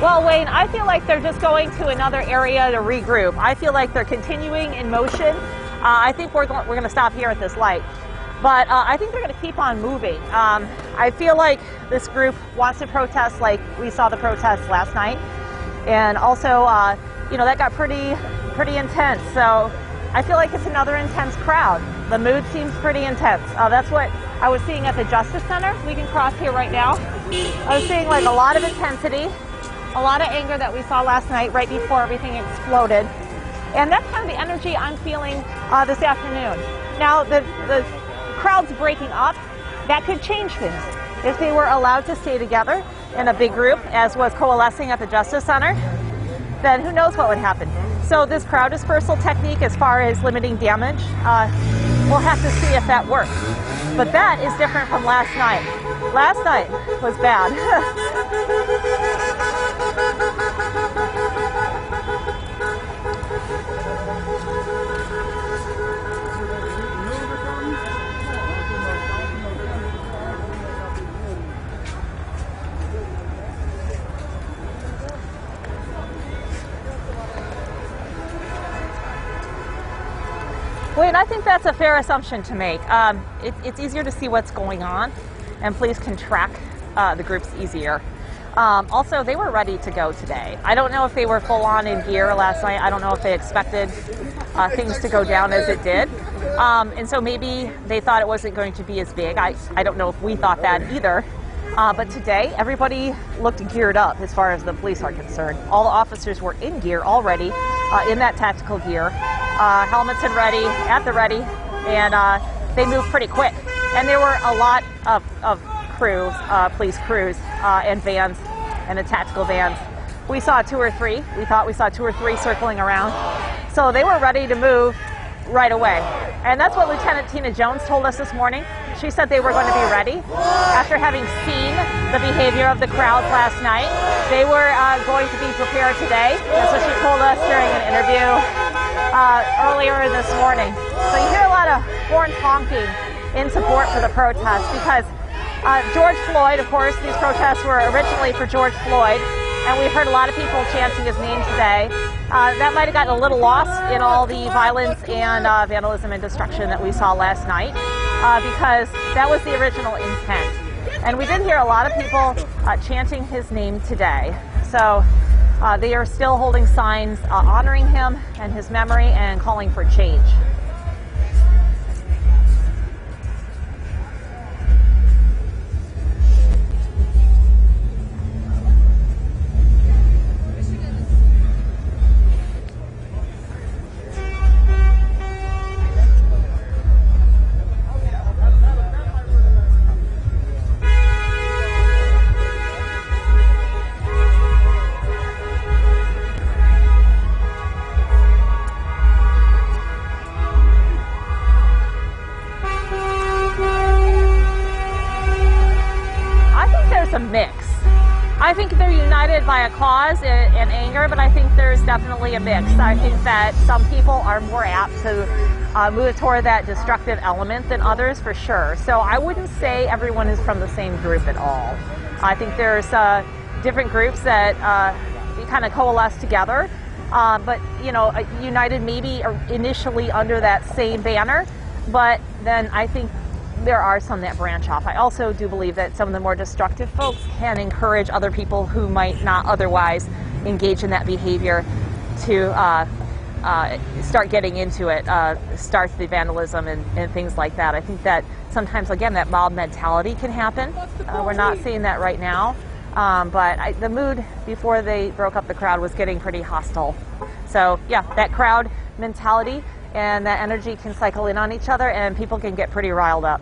Well, Wayne, I feel like they're just going to another area to regroup. I feel like they're continuing in motion. I think we're going to stop here at this light. But I think they're going to keep on moving. I feel like this group wants to protest like we saw the protests last night. And also, that got pretty intense. So I feel like it's another intense crowd. The mood seems pretty intense. That's what I was seeing at the Justice Center. We can cross here right now. I was seeing like a lot of intensity, a lot of anger that we saw last night right before everything exploded. And that's kind of the energy I'm feeling this afternoon. Now, the crowd's breaking up. That could change things. If they were allowed to stay together in a big group, as was coalescing at the Justice Center, then who knows what would happen. So this crowd dispersal technique, as far as limiting damage, we'll have to see if that works. But that is different from last night. Last night was bad. Wait, I think that's a fair assumption to make. It's easier to see what's going on, and police can track the groups easier. Also, they were ready to go today. I don't know if they were full on in gear last night. I don't know if they expected things to go down as it did. And so maybe they thought it wasn't going to be as big. I don't know if we thought that either. But today, everybody looked geared up as far as the police are concerned. All the officers were in gear already, in that tactical gear. Helmets and ready, at the ready, and they moved pretty quick. And there were a lot of crews, police crews, and vans, and the tactical vans. We saw 2 or 3. We thought we saw 2 or 3 circling around. So they were ready to move right away. And that's what Lieutenant Tina Jones told us this morning. She said they were going to be ready. After having seen the behavior of the crowds last night, they were going to be prepared today. That's what she told us during an interview earlier this morning. So you hear a lot of horns honking in support for the protest because George Floyd, of course, these protests were originally for George Floyd, and we've heard a lot of people chanting his name today. That might have gotten a little lost in all the violence and vandalism and destruction that we saw last night because that was the original intent. And we did hear a lot of people chanting his name today. So they are still holding signs honoring him and his memory and calling for change. A mix. I think they're united by a cause and anger, but I think there's definitely a mix. I think that some people are more apt to move toward that destructive element than others, for sure. So I wouldn't say everyone is from the same group at all. I think there's different groups that kind of coalesce together, but united maybe initially under that same banner, but then I think there are some that branch off. I also do believe that some of the more destructive folks can encourage other people who might not otherwise engage in that behavior to start getting into it, start the vandalism and things like that. I think that sometimes, again, that mob mentality can happen. We're not seeing that right now, but the mood before they broke up the crowd was getting pretty hostile. So yeah, that crowd mentality and that energy can cycle in on each other and people can get pretty riled up.